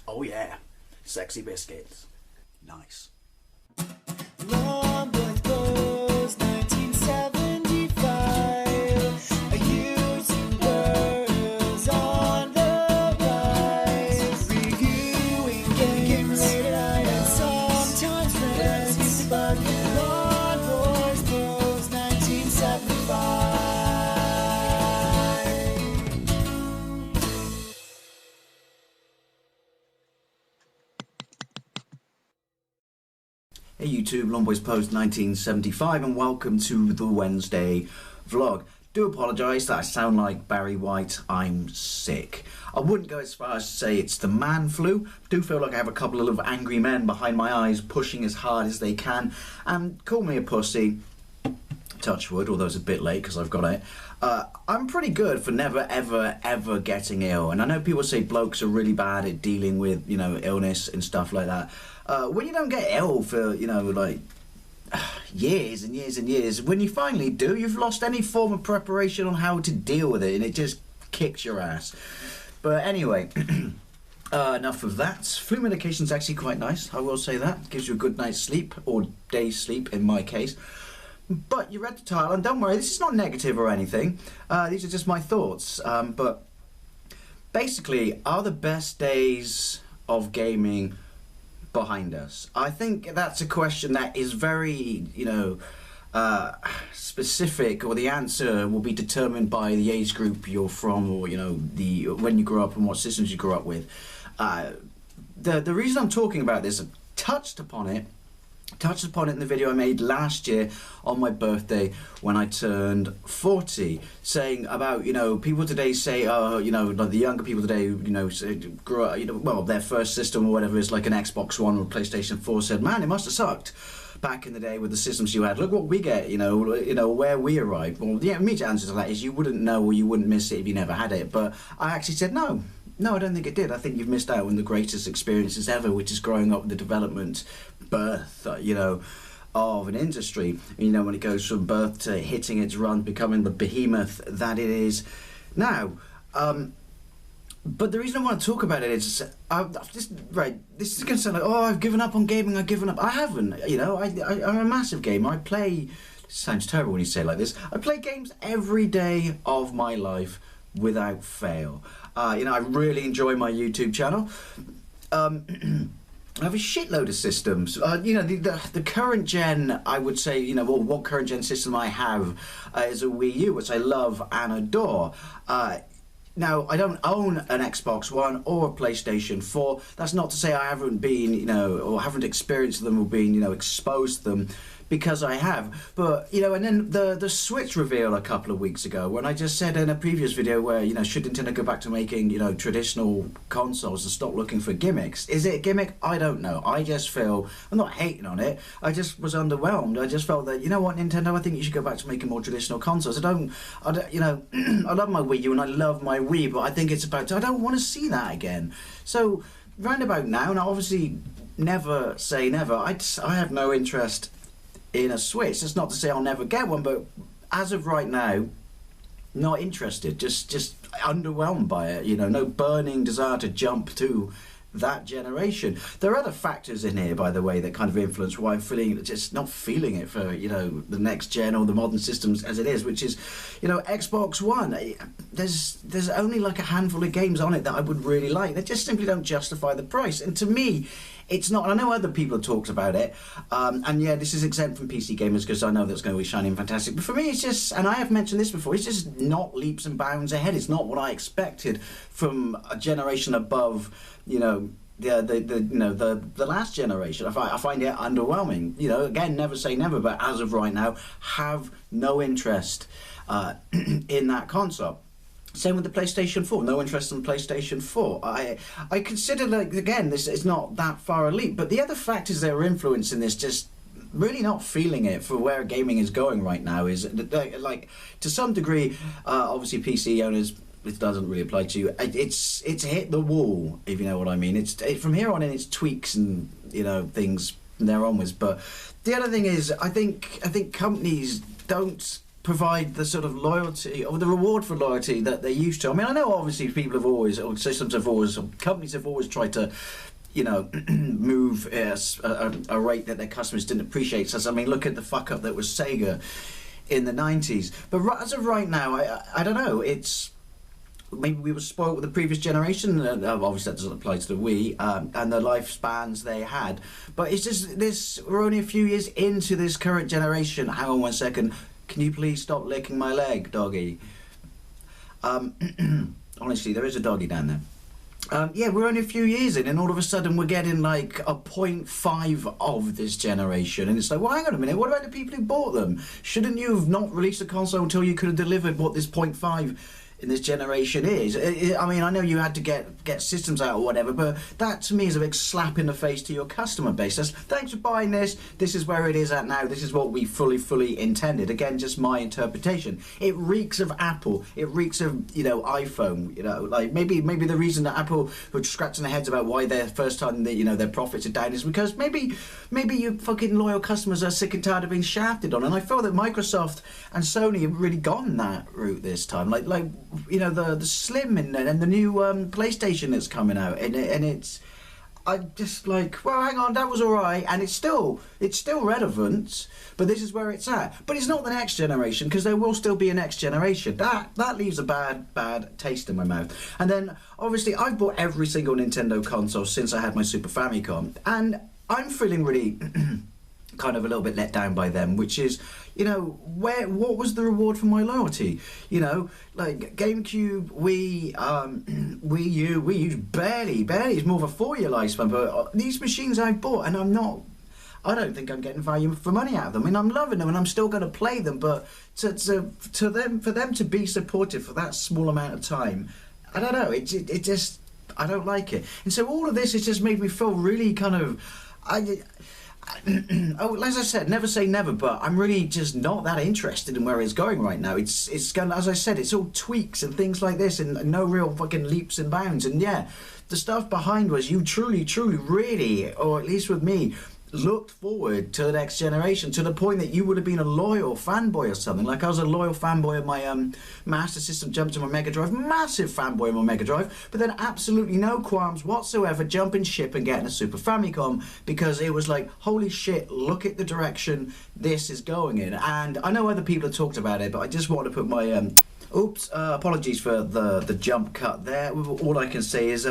Oh yeah, sexy biscuits. Nice. Long Boys Blues, 1975. A YouTuber is on the rise. Reviewing games late at night and sometimes friends used to bug you. Long Boys Blues, 1975. Hey YouTube, Longboys Post 1975 and welcome to the Wednesday vlog. Do apologise that I sound like Barry White, I'm sick. I wouldn't go as far as to say it's the man flu. I do feel like I have a couple of little angry men behind my eyes pushing as hard as they can. And call me a pussy, touch wood, although it's a bit late because I've got it. I'm pretty good for never ever getting ill, and I know people say blokes are really bad at dealing with, you know, illness and stuff like that. When you don't get ill for, you know, like years and years and years, when you finally do, you've lost any form of preparation on how to deal with it, and it just kicks your ass. But anyway, enough of that. Flu medication's actually quite nice, I will say that. It gives you a good night's sleep, or day's sleep in my case. But you read the title, and don't worry, this is not negative or anything. These are just my thoughts. But basically, are the best days of gaming behind us? I think that's a question that is very, you know, specific, or the answer will be determined by the age group you're from, or, you know, when you grew up and what systems you grew up with. The reason I'm talking about this, I touched upon it in the video I made last year on my birthday when I turned 40, saying about, you know, people today say, you know, like the younger people today, you know, grew up, you know, well, their first system or whatever is like an Xbox One or PlayStation 4, said, man, it must have sucked back in the day with the systems you had. Look what we get, you know where we arrived. Well, the immediate answer to that is you wouldn't know, or you wouldn't miss it if you never had it. But I actually said no, I don't think it did. I think you've missed out on the greatest experiences ever, which is growing up with the development, birth, you know, of an industry. You know, when it goes from birth to hitting its run, becoming the behemoth that it is now. But the reason I want to talk about it is, this is going to sound like, oh, I've given up on gaming, I've given up. I haven't, you know, I'm a massive gamer. I play, it sounds terrible when you say it like this, I play games every day of my life without fail. You know, I really enjoy my YouTube channel. I have a shitload of systems. You know, the current gen, I would say, you know, well, what current gen system I have is a Wii U, which I love and adore. Now, I don't own an Xbox One or a PlayStation 4. That's not to say I haven't been, you know, or haven't experienced them or been, you know, exposed to them, because I have. But, you know, and then the Switch reveal a couple of weeks ago, when I just said in a previous video where, you know, should Nintendo go back to making, you know, traditional consoles and stop looking for gimmicks? Is it a gimmick? I don't know. I just feel, I'm not hating on it, I just was underwhelmed. I just felt that, you know what, Nintendo, I think you should go back to making more traditional consoles. I don't you know, I love my Wii U and I love my Wii, but I think it's about, I don't want to see that again. So, round about now, and I obviously never say never, I have no interest in a Switch. That's not to say I'll never get one, but as of right now, not interested. Just underwhelmed by it. You know, no burning desire to jump to that generation. There are other factors in here, by the way, that kind of influence why I'm feeling, just not feeling it for, you know, the next gen or the modern systems as it is, which is, you know, Xbox One. There's only like a handful of games on it that I would really like. They just simply don't justify the price. And to me, it's not, and I know other people have talked about it, and yeah, this is exempt from PC gamers because I know that's going to be shiny and fantastic, but for me it's just, and I have mentioned this before, it's just not leaps and bounds ahead. It's not what I expected from a generation above, you know, the last generation. I find it underwhelming. You know, again, never say never, but as of right now, have no interest in that console. Same with the PlayStation 4. No interest in PlayStation 4. I consider, like, again, this is not that far a leap, but the other factors that are influencing this, just really not feeling it for where gaming is going right now, is like to some degree, obviously PC owners, it doesn't really apply to you. It's hit the wall, if you know what I mean. It's from here on in, it's tweaks and, you know, things from there onwards. But the other thing is, I think companies don't provide the sort of loyalty or the reward for loyalty that they used to. I mean, I know obviously people have always, or systems have always, or companies have always tried to, you know, move a rate that their customers didn't appreciate. So, I mean, look at the fuck up that was Sega in the 90s. But as of right now, I don't know, it's... Maybe we were spoiled with the previous generation. Obviously, that doesn't apply to the Wii and the lifespans they had. But it's just this. We're only a few years into this current generation. Hang on 1 second. Can you please stop licking my leg, doggy? Honestly, there is a doggy down there. Yeah, we're only a few years in, and all of a sudden we're getting like a 0.5 of this generation, and it's like, well, hang on a minute. What about the people who bought them? Shouldn't you have not released a console until you could have delivered what this 0.5 in this generation is? I mean, I know you had to get systems out or whatever, but that to me is a big slap in the face to your customer base. That's, thanks for buying this. This is where it is at now. This is what we fully intended. Again, just my interpretation. It reeks of Apple. It reeks of, you know, iPhone. You know, like maybe the reason that Apple were scratching their heads about why their first time that, you know, their profits are down is because maybe you fucking loyal customers are sick and tired of being shafted on. And I feel that Microsoft and Sony have really gone that route this time. Like you know, the Slim and the new PlayStation that's coming out, and it's, I just like, well, hang on, that was alright, and it's still relevant, but this is where it's at. But it's not the next generation, because there will still be a next generation. That leaves a bad taste in my mouth. And then obviously I've bought every single Nintendo console since I had my Super Famicom, and I'm feeling really kind of a little bit let down by them, which is, you know, what was the reward for my loyalty? You know, like GameCube, Wii, Wii U, barely, it's more of a 4-year lifespan, but these machines I've bought, and I don't think I'm getting value for money out of them. I mean, I'm loving them and I'm still going to play them, but for them to be supported for that small amount of time, I don't know, it just, I don't like it. And so all of this has just made me feel really kind of, oh, as I said, never say never, but I'm really just not that interested in where it's going right now. It's going, as I said, it's all tweaks and things like this, and no real fucking leaps and bounds. And yeah, the stuff behind was you truly, really, or at least with me, looked forward to the next generation to the point that you would have been a loyal fanboy or something. Like I was a loyal fanboy of my Master System, jumped to my Mega Drive, massive fanboy of my Mega Drive, but then absolutely no qualms whatsoever jumping ship and getting a Super Famicom, because it was like, holy shit, look at the direction this is going in. And I know other people have talked about it, but I just want to put my oops, apologies for the jump cut there. All I can say is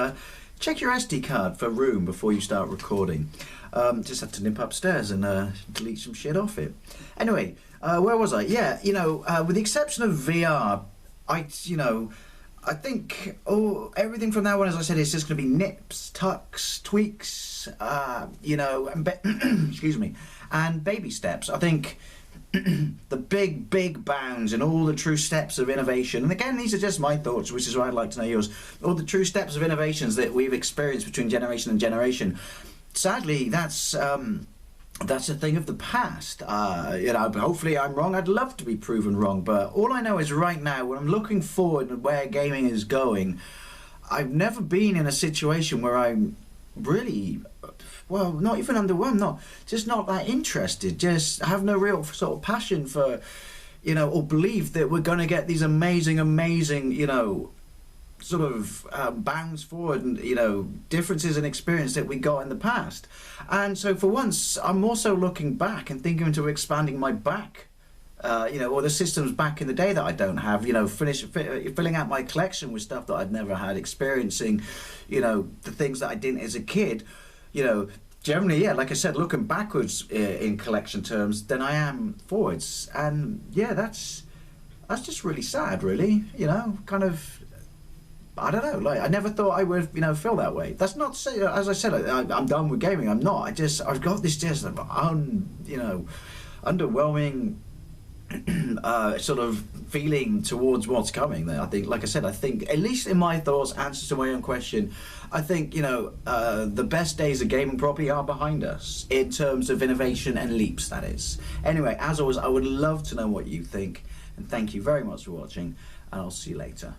check your SD card for room before you start recording. Just have to nip upstairs and delete some shit off it. Anyway, where was I? Yeah, you know, with the exception of VR, I think everything from now on, as I said, is just going to be nips, tucks, tweaks, you know, and excuse me, and baby steps. I think the big bounds and all the true steps of innovation, and again, these are just my thoughts, which is why I'd like to know yours, all the true steps of innovations that we've experienced between generation and generation, sadly, that's a thing of the past. You know, hopefully I'm wrong. I'd love to be proven wrong, but all I know is right now, when I'm looking forward at where gaming is going, I've never been in a situation where I'm really, well, not even underwhelmed, not that interested, just have no real sort of passion for, you know, or belief that we're going to get these amazing, you know, sort of bounds forward and, you know, differences in experience that we got in the past. And so for once, I'm also looking back and thinking into expanding my back, you know, or the systems back in the day that I don't have, you know, filling out my collection with stuff that I'd never had, experiencing, you know, the things that I didn't as a kid, you know. Generally, yeah, like I said, looking backwards in collection terms than I am forwards. And yeah, that's just really sad, really, you know, kind of, I don't know, like, I never thought I would, you know, feel that way. That's not to say, as I said, I'm done with gaming. I'm not. I've got this just, you know, underwhelming sort of feeling towards what's coming there. I think, like I said, at least in my thoughts, answers to my own question, I think, you know, the best days of gaming probably are behind us in terms of innovation and leaps, that is. Anyway, as always, I would love to know what you think, and thank you very much for watching, and I'll see you later.